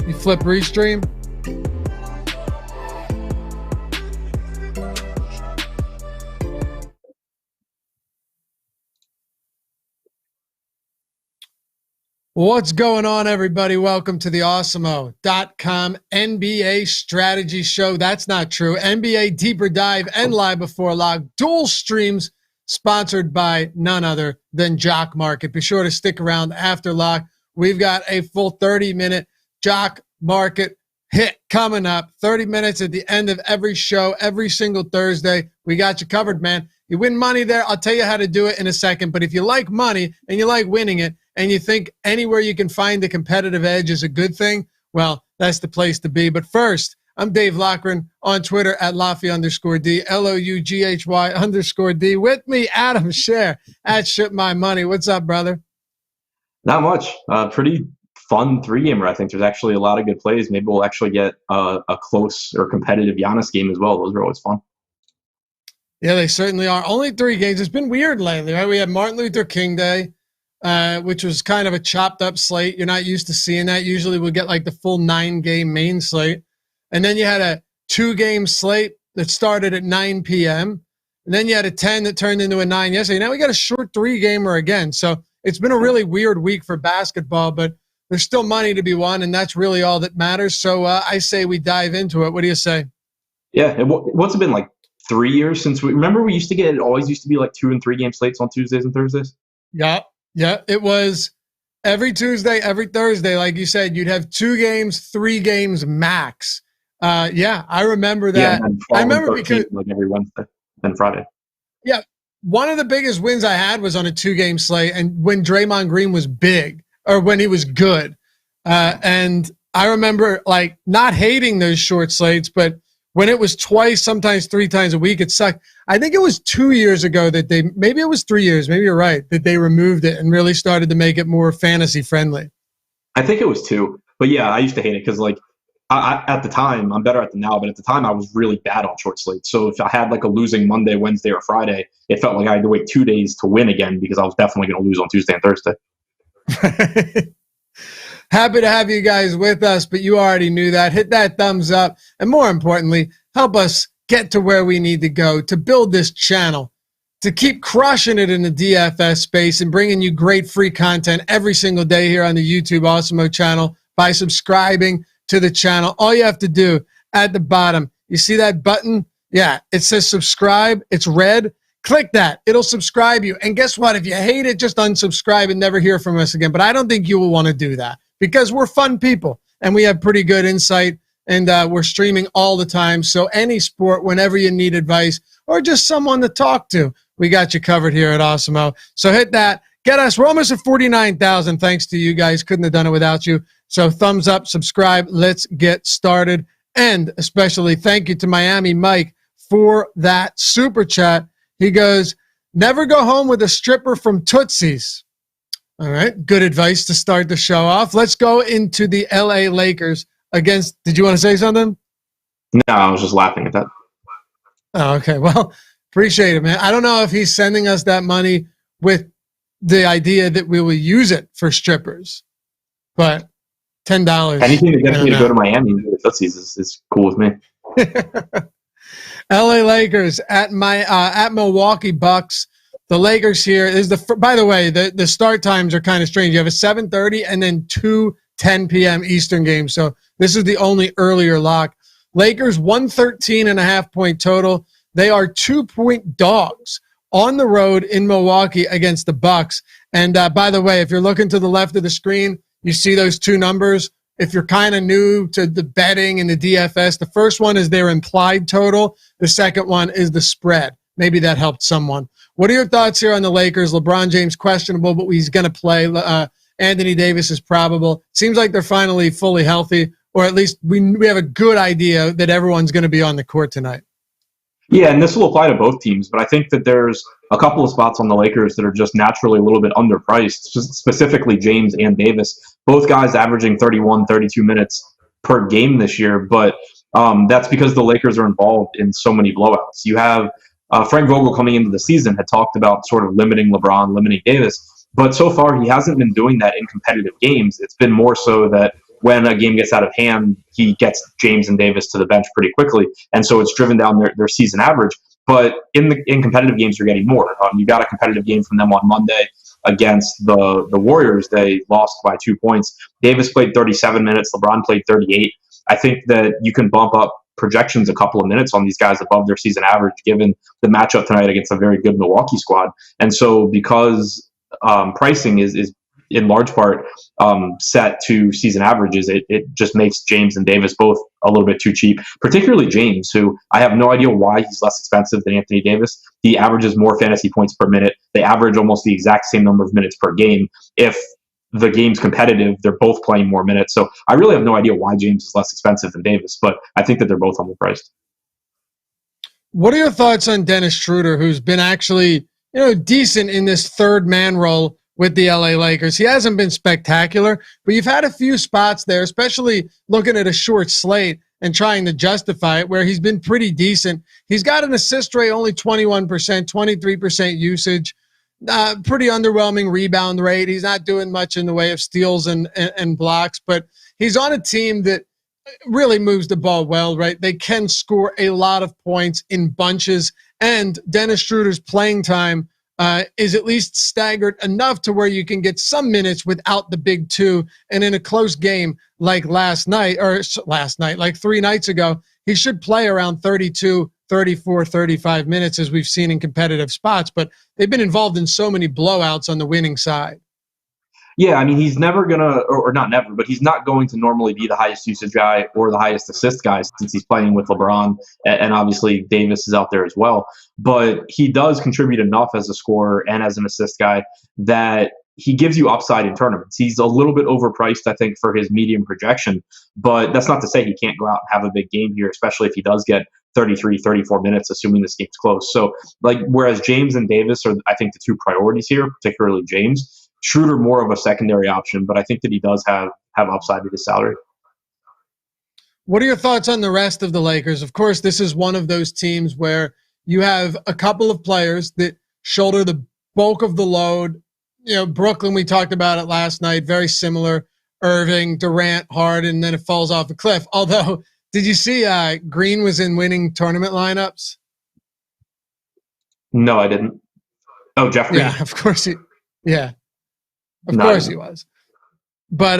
You flip restream. What's going on, everybody? Welcome to the Awesemo.com NBA strategy show. That's not true. NBA Deeper Dive and Live Before Lock, dual streams, sponsored by none other than Jock Market. Be sure to stick around after lock. We've got a full 30-minute Jock Market hit coming up. 30 minutes at the end of every show, every single Thursday. We got you covered, man. You win money there. I'll tell you how to do it in a second. But if you like money and you like winning it, and you think anywhere you can find the competitive edge is a good thing, well, that's the place to be. But first, I'm Dave Loughran on Twitter at Loughy_D, LOUGHY_D. With me, Adam Scherer at ShipMyMoney. What's up, brother? Not much. Pretty fun three-gamer. I think there's actually a lot of good plays. Maybe we'll actually get a close or competitive Giannis game as well. Those are always fun. Yeah, they certainly are. Only 3 games. It's been weird lately, right? We had Martin Luther King Day, which was kind of a chopped up slate. You're not used to seeing that. Usually we'll get like the full 9-game main slate. And then you had a 2-game slate that started at 9 p.m. And then you had a 10 that turned into a 9 yesterday. Now we got a short 3-gamer again. So it's been a really weird week for basketball, but there's still money to be won, and that's really all that matters. So I say we dive into it. What do you say? Yeah. What's it been, like 3 years since we used to get, it always used to be like 2 and 3 game slates on Tuesdays and Thursdays? Yeah. Yeah, it was every Tuesday, every Thursday. Like you said, you'd have 2 games, 3 games max. Yeah, I remember that. Yeah, I remember because like every Wednesday and Friday. Yeah, one of the biggest wins I had was on a 2-game slate, and when Draymond Green was big, or when he was good. And I remember like not hating those short slates, but when it was twice, sometimes 3 times a week, it sucked. I think it was 2 years ago that maybe it was 3 years, maybe you're right, that they removed it and really started to make it more fantasy friendly. I think it was 2. But yeah, I used to hate it because like I at the time, I'm better at it now, but at the time I was really bad on short slates. So if I had like a losing Monday, Wednesday, or Friday, it felt like I had to wait 2 days to win again because I was definitely going to lose on Tuesday and Thursday. Happy to have you guys with us, but you already knew that. Hit that thumbs up, and more importantly, help us get to where we need to go to build this channel, to keep crushing it in the DFS space and bringing you great free content every single day here on the YouTube Awesemo channel by subscribing to the channel. All you have to do at the bottom, you see that button? Yeah, it says subscribe. It's red. Click that. It'll subscribe you. And guess what? If you hate it, just unsubscribe and never hear from us again. But I don't think you will want to do that because we're fun people and we have pretty good insight, and we're streaming all the time. So any sport, whenever you need advice or just someone to talk to, we got you covered here at Awesemo. So hit that. Get us. We're almost at 49,000 thanks to you guys. Couldn't have done it without you. So thumbs up, subscribe. Let's get started. And especially thank you to Miami Mike for that super chat. He goes, never go home with a stripper from Tootsie's. All right, good advice to start the show off. Let's go into the LA Lakers against, did you want to say something? No, I was just laughing at that. Oh, okay, well, appreciate it, man. I don't know if he's sending us that money with the idea that we will use it for strippers, but $10. Anything that gets me to go to Miami with Tootsie's is cool with me. LA Lakers at Milwaukee Bucks. The Lakers here is by the way, the start times are kind of strange. You have a 7:30 and then 2 10 p.m. Eastern games. So this is the only earlier lock. Lakers 113.5 point total. They are 2-point dogs on the road in Milwaukee against the Bucks. And by the way, if you're looking to the left of the screen, you see those 2 numbers. If you're kind of new to the betting and the DFS, the first one is their implied total. The second one is the spread. Maybe that helped someone. What are your thoughts here on the Lakers? LeBron James questionable, but he's going to play. Anthony Davis is probable. Seems like they're finally fully healthy, or at least we have a good idea that everyone's going to be on the court tonight. Yeah, and this will apply to both teams, but I think that there's a couple of spots on the Lakers that are just naturally a little bit underpriced, specifically James and Davis. Both guys averaging 31, 32 minutes per game this year, but that's because the Lakers are involved in so many blowouts. You have Frank Vogel coming into the season had talked about sort of limiting LeBron, limiting Davis, but so far he hasn't been doing that in competitive games. It's been more so that when a game gets out of hand, he gets James and Davis to the bench pretty quickly, and so it's driven down their season average. But in competitive games, you're getting more. You got a competitive game from them on Monday against the Warriors. They lost by 2 points. Davis played 37 minutes. LeBron played 38. I think that you can bump up projections a couple of minutes on these guys above their season average, given the matchup tonight against a very good Milwaukee squad. And so because pricing is in large part set to season averages, it just makes James and Davis both a little bit too cheap, particularly James, who I have no idea why he's less expensive than Anthony Davis. He averages more fantasy points per minute. They average almost the exact same number of minutes per game. If the game's competitive, they're both playing more minutes. So I really have no idea why James is less expensive than Davis, but I think that they're both underpriced. What are your thoughts on Dennis Schroeder, who's been actually, decent in this third man role with the LA Lakers? He hasn't been spectacular, but you've had a few spots there, especially looking at a short slate and trying to justify it, where he's been pretty decent. He's got an assist rate, only 21%, 23% usage. Pretty underwhelming rebound rate. He's not doing much in the way of steals and blocks, but he's on a team that really moves the ball well, right? They can score a lot of points in bunches, and Dennis Schroeder's playing time is at least staggered enough to where you can get some minutes without the big two. And in a close game like like 3 nights ago, he should play around 32, 34, 35 minutes, as we've seen in competitive spots, but they've been involved in so many blowouts on the winning side. Yeah, I mean, he's never going to, or not never, but he's not going to normally be the highest usage guy or the highest assist guy, since he's playing with LeBron, and obviously Davis is out there as well. But he does contribute enough as a scorer and as an assist guy that he gives you upside in tournaments. He's a little bit overpriced, I think, for his medium projection, but that's not to say he can't go out and have a big game here, especially if he does get 33, 34 minutes, assuming this game's close. So, whereas James and Davis are, I think, the two priorities here, particularly James, Schroeder more of a secondary option, but I think that he does have upside to his salary. What are your thoughts on the rest of the Lakers? Of course, this is one of those teams where you have a couple of players that shoulder the bulk of the load. Brooklyn, we talked about it last night, very similar. Irving, Durant, Harden, and then it falls off a cliff. Although, did you see Green was in winning tournament lineups? No, I didn't. Oh, Jeff Green? Yeah, of course he was. But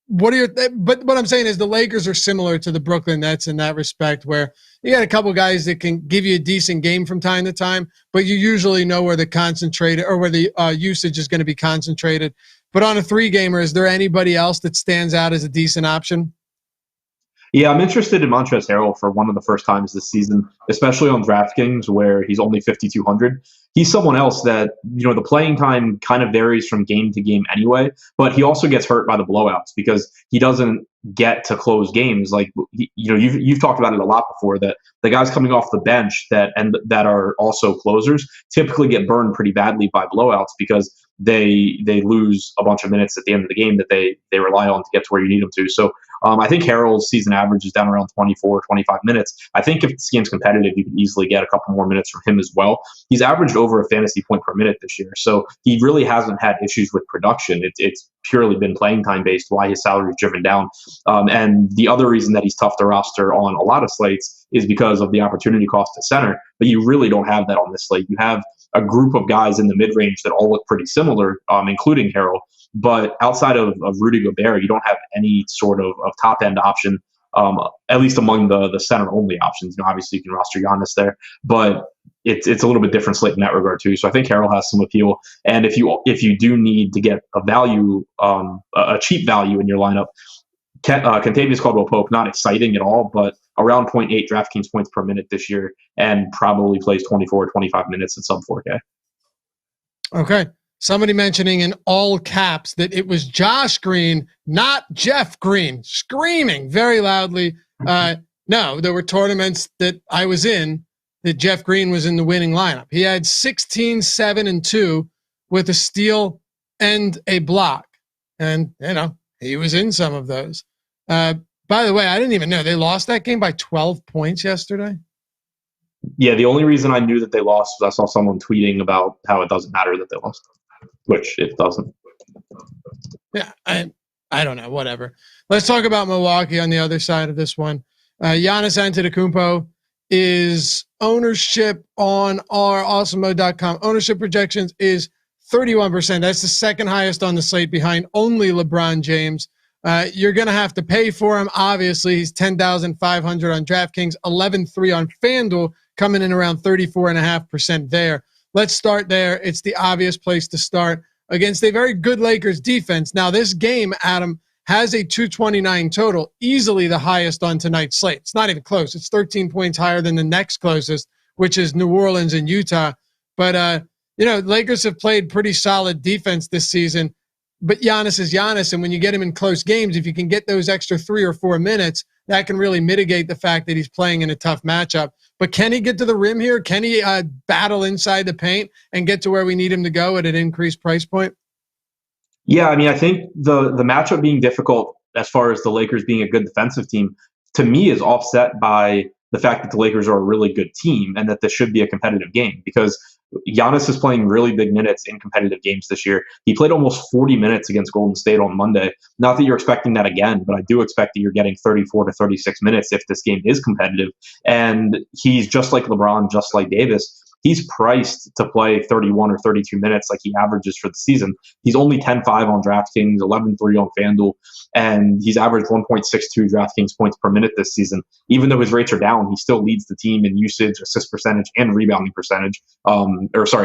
what I'm saying is the Lakers are similar to the Brooklyn Nets in that respect, where you got a couple guys that can give you a decent game from time to time, but you usually know where the usage is going to be concentrated. But on a 3-gamer, is there anybody else that stands out as a decent option? Yeah, I'm interested in Montrezl Harrell for one of the first times this season, especially on DraftKings, where he's only 5,200. He's someone else that, the playing time kind of varies from game to game anyway, but he also gets hurt by the blowouts because he doesn't get to close games. You've talked about it a lot before, that the guys coming off the bench that are also closers typically get burned pretty badly by blowouts because they lose a bunch of minutes at the end of the game that they rely on to get to where you need them to. So I think Harrell's season average is down around 24, 25 minutes. I think if this game's competitive, you can easily get a couple more minutes from him as well. He's averaged over a fantasy point per minute this year, so he really hasn't had issues with production. It's purely been playing time based, why his salary is driven down. And the other reason that he's tough to roster on a lot of slates is because of the opportunity cost at center, but you really don't have that on this slate. You have a group of guys in the mid-range that all look pretty similar, including Harrell. But outside of Rudy Gobert, you don't have any sort of top-end option, at least among the center-only options. Obviously, you can roster Giannis there, but it's a little bit different slate in that regard too. So I think Harrell has some appeal. And if you do need to get a value, a cheap value in your lineup, Kentavious Caldwell-Pope, not exciting at all, but around 0.8 DraftKings points per minute this year, and probably plays 24 or 25 minutes at sub 4K. Okay. Somebody mentioning in all caps that it was Josh Green, not Jeff Green, screaming very loudly. No, there were tournaments that I was in that Jeff Green was in the winning lineup. He had 16, 7, and 2 with a steal and a block. And, he was in some of those. By the way, I didn't even know they lost that game by 12 points yesterday. Yeah, the only reason I knew that they lost was I saw someone tweeting about how it doesn't matter that they lost, which it doesn't. Yeah, I I don't know, whatever. Let's talk about Milwaukee on the other side of this one. Giannis Antetokounmpo is ownership on our Awesemo.com. Ownership projections is 31%. That's the second highest on the slate behind only LeBron James. You're going to have to pay for him. Obviously, he's 10,500 on DraftKings, 11.3 on FanDuel, coming in around 34.5% there. Let's start there. It's the obvious place to start against a very good Lakers defense. Now, this game, Adam, has a 229 total, easily the highest on tonight's slate. It's not even close. It's 13 points higher than the next closest, which is New Orleans and Utah. But, Lakers have played pretty solid defense this season. But Giannis is Giannis, and when you get him in close games, if you can get those extra 3 or 4 minutes, that can really mitigate the fact that he's playing in a tough matchup. But can he get to the rim here? Can he battle inside the paint and get to where we need him to go at an increased price point? Yeah, I mean, I think the matchup being difficult as far as the Lakers being a good defensive team, to me, is offset by the fact that the Lakers are a really good team and that this should be a competitive game, because Giannis is playing really big minutes in competitive games this year. He played almost 40 minutes against Golden State on Monday. Not that you're expecting that again, but I do expect that you're getting 34 to 36 minutes if this game is competitive. And he's just like LeBron, just like Davis. He's priced to play 31 or 32 minutes like he averages for the season. He's only 10.5 on DraftKings, 11.3 on FanDuel, and he's averaged 1.62 DraftKings points per minute this season. Even though his rates are down, he still leads the team in usage, assist percentage, and rebounding percentage.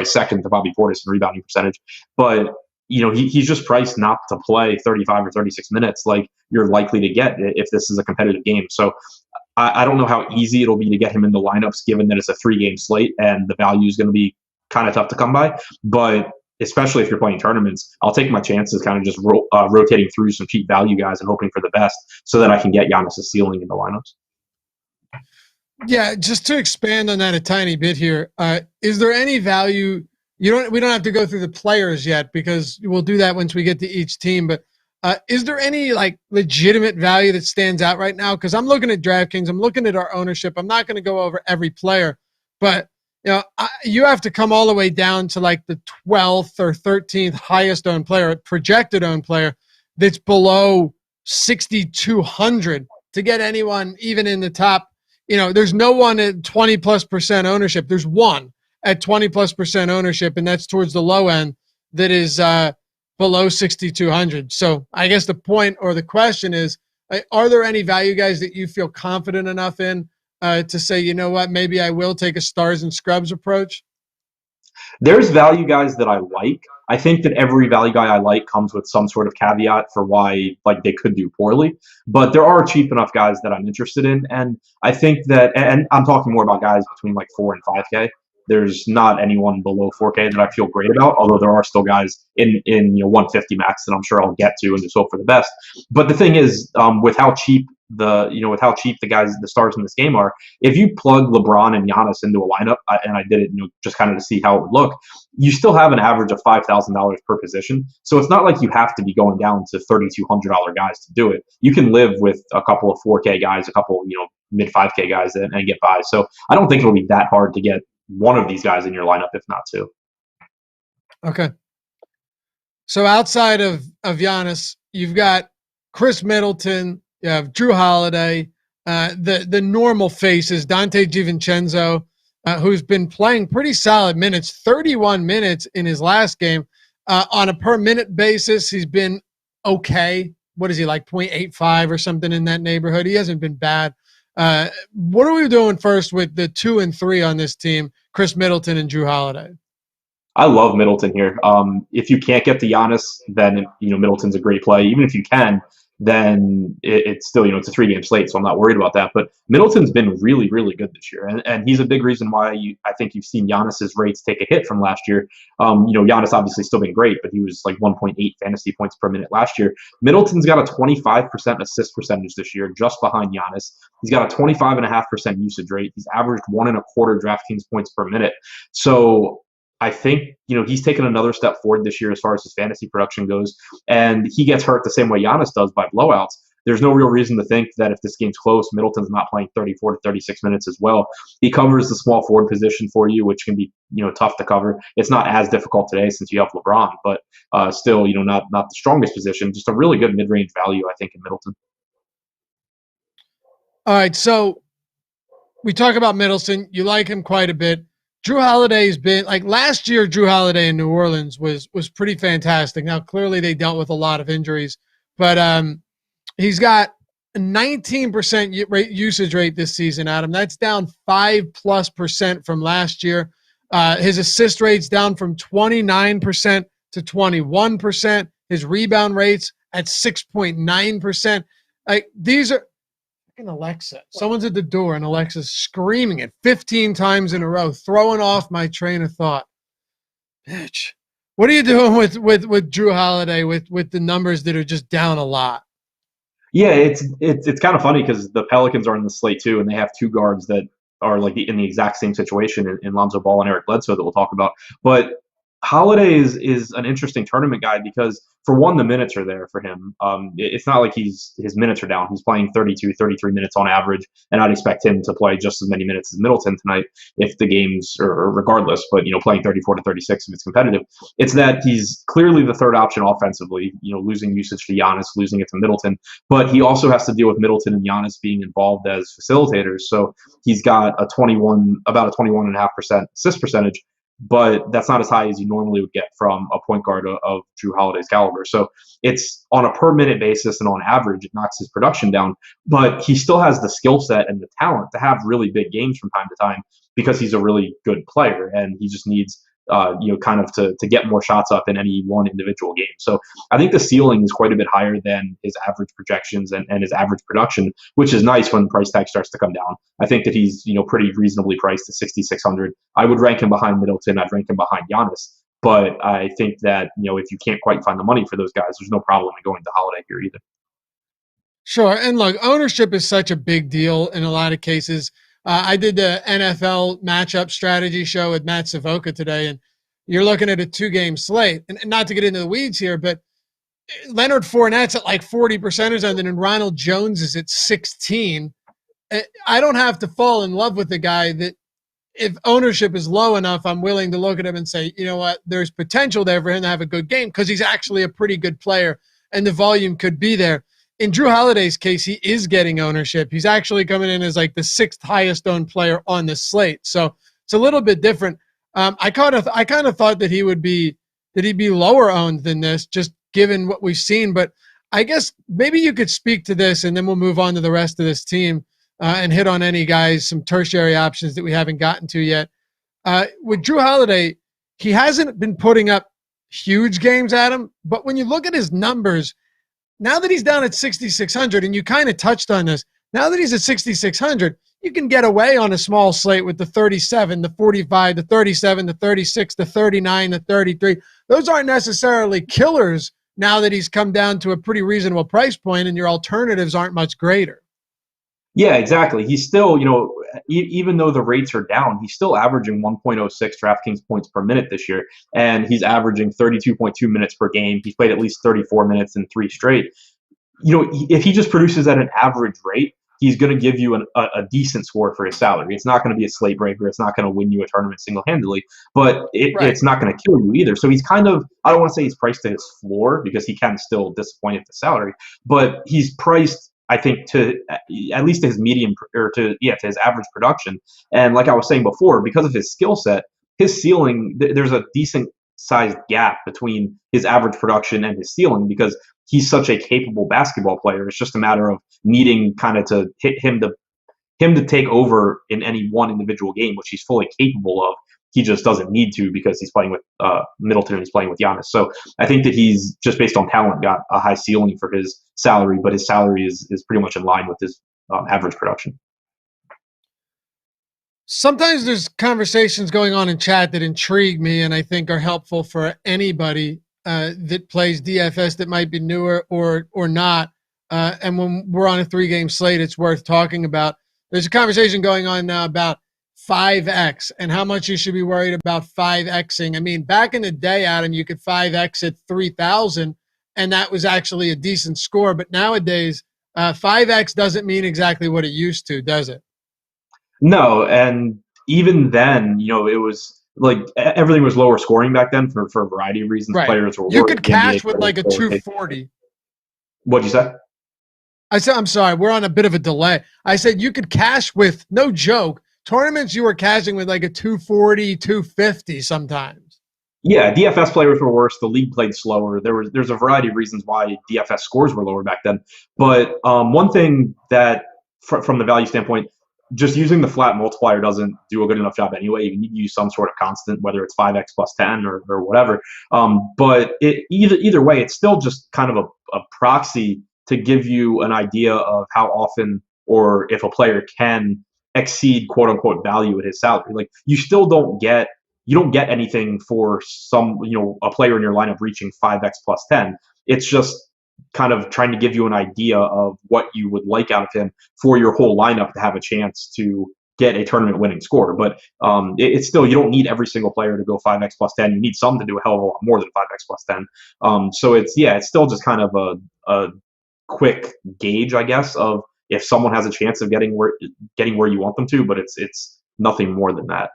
Second to Bobby Portis in rebounding percentage. But he's just priced not to play 35 or 36 minutes like you're likely to get if this is a competitive game. So I don't know how easy it'll be to get him into lineups, given that it's a 3-game slate and the value is going to be kind of tough to come by. But especially if you're playing tournaments, I'll take my chances kind of just rotating through some cheap value guys and hoping for the best so that I can get Giannis' ceiling in the lineups. Yeah, just to expand on that a tiny bit here, is there any value? We don't have to go through the players yet because we'll do that once we get to each team. But is there any legitimate value that stands out right now? Because I'm looking at DraftKings, I'm looking at our ownership. I'm not going to go over every player, but you have to come all the way down to the 12th or 13th highest owned player, projected owned player, that's below 6,200 to get anyone even in the top. There's no one at 20+% ownership. There's one at 20+% ownership, and that's towards the low end that is below 6,200. So I guess the point or the question is, are there any value guys that you feel confident enough in to say, you know what, maybe I will take a stars and scrubs approach? There's value guys that I like. I think that every value guy I like comes with some sort of caveat for why they could do poorly. But there are cheap enough guys that I'm interested in. And I think that, and I'm talking more about guys between 4 and 5K. There's not anyone below 4K that I feel great about, although there are still guys in 150 max that I'm sure I'll get to and just hope for the best. But the thing is, with how cheap the guys, the stars in this game are, if you plug LeBron and Giannis into a lineup, and I did it, just kind of to see how it would look, you still have an average of $5,000 per position. So it's not like you have to be going down to $3,200 guys to do it. You can live with a couple of 4K guys, a couple mid 5K guys, and get by. So I don't think it'll be that hard to get one of these guys in your lineup, if not two. Okay. So outside of Giannis, you've got Chris Middleton, you have Drew Holiday, the normal faces, Dante DiVincenzo, who's been playing pretty solid minutes, 31 minutes in his last game. On a per minute basis, he's been okay. What is he, 0.85 or something in that neighborhood? He hasn't been bad. What are we doing first with the 2 and 3 on this team, Chris Middleton and Drew Holiday? I love Middleton here. If you can't get to Giannis, then Middleton's a great play. Even if you can, then it's still, it's a 3-game slate, so I'm not worried about that. But Middleton's been really, really good this year, and he's a big reason why I think you've seen Giannis's rates take a hit from last year. Giannis obviously still been great, but he was 1.8 fantasy points per minute last year. Middleton's got a 25% assist percentage this year, just behind Giannis. He's got a 25.5% usage rate. He's averaged 1.25 DraftKings points per minute. So I think, he's taken another step forward this year as far as his fantasy production goes, and he gets hurt the same way Giannis does by blowouts. there's no real reason to think that if this game's close, Middleton's not playing 34 to 36 minutes as well. He covers the small forward position for you, which can be tough to cover. It's not as difficult today since you have LeBron, but still not the strongest position. Just a really good mid range value, I think, in Middleton. All right, so we talk about Middleton. You like him quite a bit. Jrue Holiday's been like last year. Jrue Holiday in New Orleans was pretty fantastic. Now clearly they dealt with a lot of injuries, but he's got a 19% usage rate this season, Adam. That's down 5+% from last year. His assist rate's down from 29% to 21%. His rebound rates at 6.9%. Like these are Alexa. Someone's at the door and Alexa's screaming it 15 times in a row, throwing off my train of thought. Bitch. What are you doing with Jrue Holiday with the numbers that are just down a lot? Yeah, it's kind of funny because the Pelicans are in the slate too, and they have two guards that are like in the exact same situation in Lonzo Ball and Eric Bledsoe that we'll talk about. But Holiday is an interesting tournament guy because, for one, the minutes are there for him. It's not like his minutes are down. He's playing 32, 33 minutes on average, and I'd expect him to play just as many minutes as Middleton tonight if the games are regardless, but playing 34 to 36 if it's competitive. It's that he's clearly the third option offensively, losing usage to Giannis, losing it to Middleton, but he also has to deal with Middleton and Giannis being involved as facilitators. So he's got about a 21.5% assist percentage, but that's not as high as you normally would get from a point guard of Jrue Holiday's caliber. So it's on a per minute basis, and on average, it knocks his production down. But he still has the skill set and the talent to have really big games from time to time because he's a really good player, and he just needs kind of to get more shots up in any one individual game. So I think the ceiling is quite a bit higher than his average projections and his average production, which is nice when the price tag starts to come down. I think that he's pretty reasonably priced at 6,600. I would rank him behind Middleton. I'd rank him behind Giannis. But I think that if you can't quite find the money for those guys, there's no problem in going to Holiday here either. Sure, and look, ownership is such a big deal in a lot of cases. I did the NFL matchup strategy show with Matt Savoca today, and you're looking at a 2-game slate. And not to get into the weeds here, but Leonard Fournette's at like 40% or something, and Ronald Jones is at 16. I don't have to fall in love with the guy that if ownership is low enough, I'm willing to look at him and say, you know what, there's potential there for him to have a good game because he's actually a pretty good player and the volume could be there. In Jrue Holiday's case, he is getting ownership. He's actually coming in as like the 6th highest owned player on the slate. So it's a little bit different. I kind of thought that he'd be lower owned than this, just given what we've seen. But I guess maybe you could speak to this, and then we'll move on to the rest of this team and hit on any guys, some tertiary options that we haven't gotten to yet. With Jrue Holiday, he hasn't been putting up huge games, Adam. But when you look at his numbers, now that he's down at 6,600, and you kind of touched on this, now that he's at 6,600, you can get away on a small slate with the 37, the 45, the 37, the 36, the 39, the 33. Those aren't necessarily killers now that he's come down to a pretty reasonable price point and your alternatives aren't much greater. Yeah, exactly. He's still, even though the rates are down, he's still averaging 1.06 DraftKings points per minute this year, and he's averaging 32.2 minutes per game. He's played at least 34 minutes in 3 straight. If he just produces at an average rate, he's going to give you a decent score for his salary. It's not going to be a slate breaker. It's not going to win you a tournament single-handedly, but it's not going to kill you either. So he's kind of, I don't want to say he's priced to his floor because he can still disappoint at the salary, but he's priced, I think, to at least to his median or to his average production. And like I was saying before, because of his skill set, his ceiling, there's a decent sized gap between his average production and his ceiling because he's such a capable basketball player. It's just a matter of needing kind of to hit him to take over in any one individual game, which he's fully capable of. He just doesn't need to because he's playing with Middleton and he's playing with Giannis. So I think that he's just based on talent got a high ceiling for his salary, but his salary is pretty much in line with his average production. Sometimes there's conversations going on in chat that intrigue me and I think are helpful for anybody that plays DFS that might be newer or not. And when we're on a 3-game slate, it's worth talking about. There's a conversation going on now about 5X and how much you should be worried about 5Xing. I mean, back in the day, Adam, you could 5X at 3,000 and that was actually a decent score. But nowadays, 5X doesn't mean exactly what it used to, does it? No, and even then, it was like everything was lower scoring back then for a variety of reasons. Right. Players were You worse. could The NBA cash with like a players were 240. What'd you say? I said, I'm sorry, we're on a bit of a delay. I said you could cash with, no joke, tournaments you were cashing with like a 240, 250 sometimes. Yeah, DFS players were worse. The league played slower. There's a variety of reasons why DFS scores were lower back then. But one thing that, from the value standpoint, just using the flat multiplier doesn't do a good enough job anyway. You need to use some sort of constant, whether it's 5x plus 10 or whatever. But either way, it's still just kind of a proxy to give you an idea of how often or if a player can exceed quote unquote value at his salary. Like you don't get anything for a player in your lineup reaching 5x plus 10. It's just kind of trying to give you an idea of what you would like out of him for your whole lineup to have a chance to get a tournament winning score. But it's still, you don't need every single player to go 5x plus 10. You need some to do a hell of a lot more than 5x plus 10. So it's still just kind of a quick gauge, I guess, of if someone has a chance of getting where you want them to, but it's nothing more than that.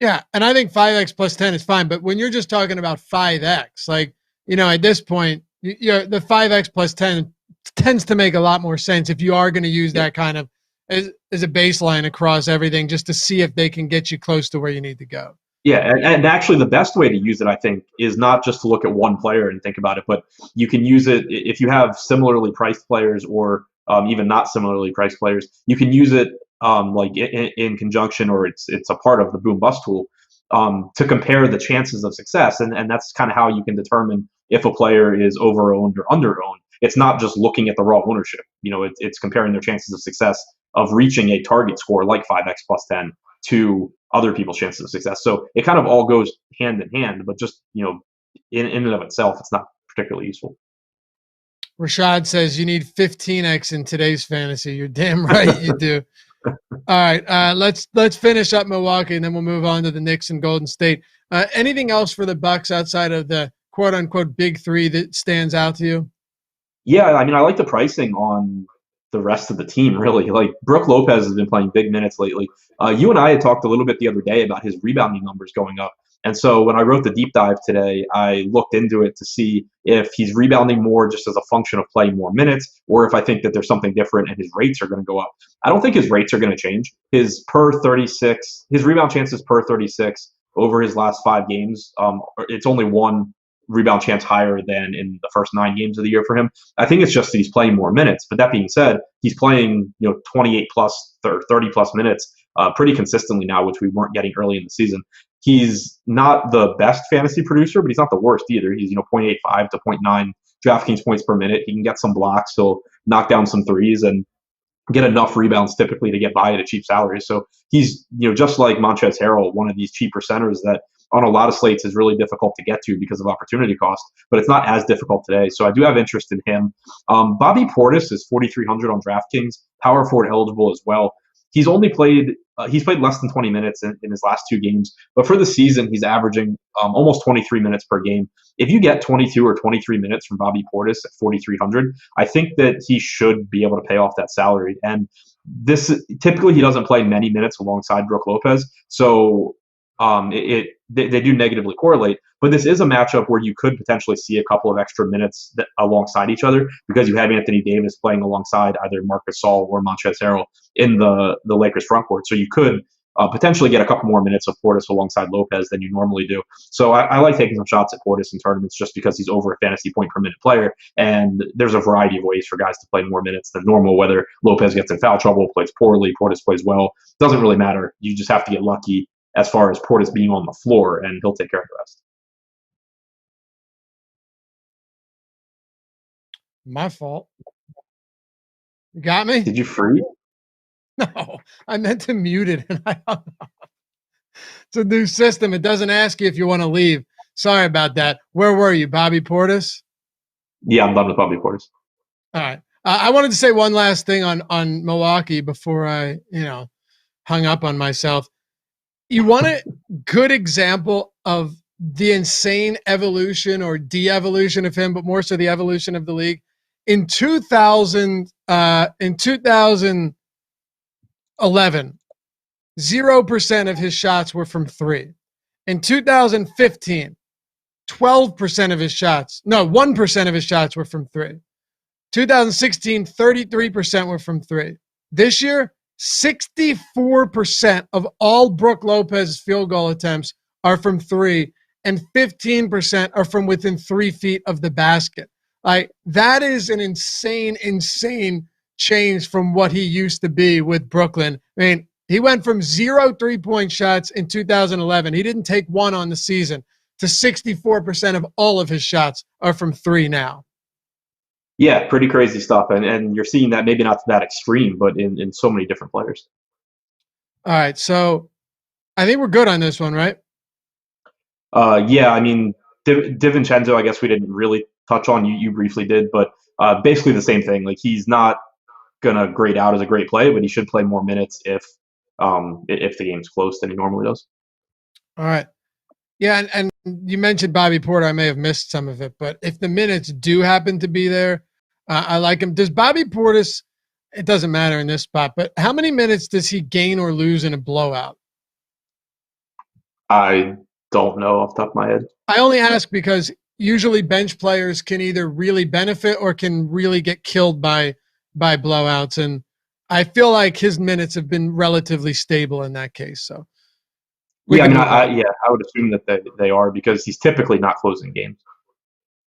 Yeah, and I think 5x plus 10 is fine, but when you're just talking about 5x, like, at this point, the 5x plus 10 tends to make a lot more sense if you are going to use that kind of as a baseline across everything just to see if they can get you close to where you need to go. Yeah, and actually the best way to use it, I think, is not just to look at one player and think about it, but you can use it if you have similarly priced players or even not similarly priced players. You can use it like in conjunction, or it's a part of the boom bust tool to compare the chances of success, and that's kind of how you can determine if a player is over owned or under owned. It's not just looking at the raw ownership. It's comparing their chances of success of reaching a target score like 5x plus 10 to other people's chances of success. So it kind of all goes hand in hand, but just, in and of itself, it's not particularly useful. Rashad says you need 15x in today's fantasy. You're damn right you do. All right, let's finish up Milwaukee, and then we'll move on to the Knicks and Golden State. Anything else for the Bucks outside of the quote unquote big three that stands out to you? Yeah, I mean, I like the pricing on the rest of the team, really. Like, Brook Lopez has been playing big minutes lately. You and I had talked a little bit the other day about his rebounding numbers going up. And so when I wrote the deep dive today, I looked into it to see if he's rebounding more just as a function of playing more minutes, or if I think that there's something different and his rates are going to go up. I don't think his rates are going to change. His rebound chances per 36 over his last 5 games, it's only one rebound chance higher than in the first 9 games of the year for him. I think it's just that he's playing more minutes. But that being said, he's playing 28 plus 30 plus minutes pretty consistently now, which we weren't getting early in the season. He's not the best fantasy producer, but he's not the worst either. He's 0.85 to 0.9 DraftKings points per minute. He can get some blocks, he'll knock down some threes, and get enough rebounds typically to get by at a cheap salary. So he's, just like Montrezl Harrell, one of these cheaper centers that on a lot of slates is really difficult to get to because of opportunity cost, but it's not as difficult today. So I do have interest in him. Bobby Portis is 4,300 on DraftKings, power forward eligible as well. He's played less than 20 minutes in his last 2 games, but for the season, he's averaging almost 23 minutes per game. If you get 22 or 23 minutes from Bobby Portis at 4,300, I think that he should be able to pay off that salary. And typically he doesn't play many minutes alongside Brook Lopez, so they do negatively correlate. But this is a matchup where you could potentially see a couple of extra minutes alongside each other because you have Anthony Davis playing alongside either Marc Gasol or Montrezl Harrell in the Lakers front court. So you could potentially get a couple more minutes of Portis alongside Lopez than you normally do. So I like taking some shots at Portis in tournaments just because he's over a fantasy point per minute player. And there's a variety of ways for guys to play more minutes than normal, whether Lopez gets in foul trouble, plays poorly, Portis plays well. Doesn't really matter. You just have to get lucky as far as Portis being on the floor, and he'll take care of the rest. My fault. You got me? Did you freeze? No, I meant to mute it, and I hung up. It's a new system. It doesn't ask you if you want to leave. Sorry about that. Where were you, Bobby Portis? Yeah, I'm done with Bobby Portis. All right. I wanted to say one last thing on Milwaukee before I, hung up on myself. You want a good example of the insane evolution or de-evolution of him, but more so the evolution of the league? In 2011, 0% of his shots were from three. In 2015, 12% of his shots, no, 1% of his shots were from three. 2016, 33% were from three. This year, 64% of all Brook Lopez's field goal attempts are from three, and 15% are from within 3 feet of the basket. Like, that is an insane change from what he used to be with Brooklyn. I mean, he went from 0 3-point shots in 2011. He didn't take one on the season, to 64% of all of his shots are from three now. Yeah, pretty crazy stuff. And you're seeing that maybe not to that extreme, but in so many different players. All right, so I think we're good on this one, right? Yeah, I mean, DiVincenzo, I guess we didn't really touch on. You briefly did, but basically the same thing. Like, he's not going to grade out as a great play, but he should play more minutes if the game's close than he normally does. All right. Yeah, and you mentioned Bobby Porter. I may have missed some of it, but if the minutes do happen to be there, I like him. Does Bobby Portis, it doesn't matter in this spot, but how many minutes does he gain or lose in a blowout? I don't know off the top of my head. I only ask because usually bench players can either really benefit or can really get killed by blowouts, and I feel like his minutes have been relatively stable in that case. So. Yeah, I would assume that they are, because he's typically not closing games.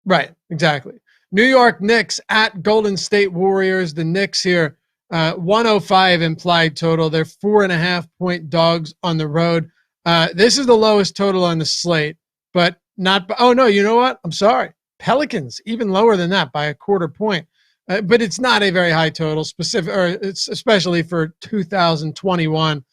Right, exactly. New York Knicks at Golden State Warriors. The Knicks here, 105 implied total. They're 4.5-point dogs on the road. This is the lowest total on the slate, but not. Oh no, you know what? I'm sorry. Pelicans even lower than that by 1/4 point, but it's not a very high total. It's especially for 2021.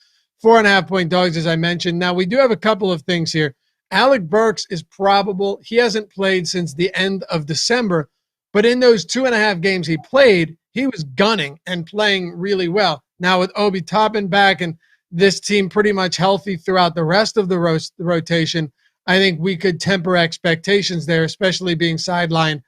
4.5-point dogs, as I mentioned. Now, we do have a couple of things here. Alec Burks is probable. He hasn't played since the end of December, but in those 2.5 games he played, he was gunning and playing really well. Now, with Obi Toppin back and this team pretty much healthy throughout the rest of the rotation, I think we could temper expectations there, especially being sidelined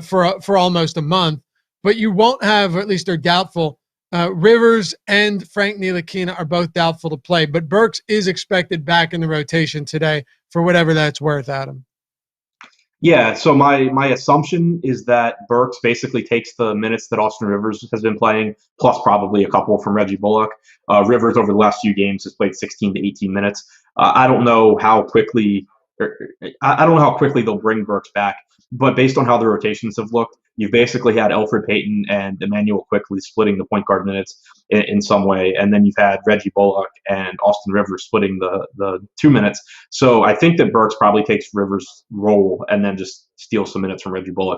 for almost a month. But you won't have, or at least they're doubtful, Rivers and Frank Ntilikina are both doubtful to play, but Burks is expected back in the rotation today for whatever that's worth, Adam. Yeah, so my assumption is that Burks basically takes the minutes that Austin Rivers has been playing, plus probably a couple from Reggie Bullock. Rivers over the last few games has played 16 to 18 minutes. I don't know how quickly they'll bring Burks back, but based on how the rotations have looked, you've basically had Elfrid Payton and Emmanuel quickly splitting the point guard minutes in some way, and then you've had Reggie Bullock and Austin Rivers splitting the 2 minutes. So I think that Burks probably takes Rivers' role and then just steals some minutes from Reggie Bullock.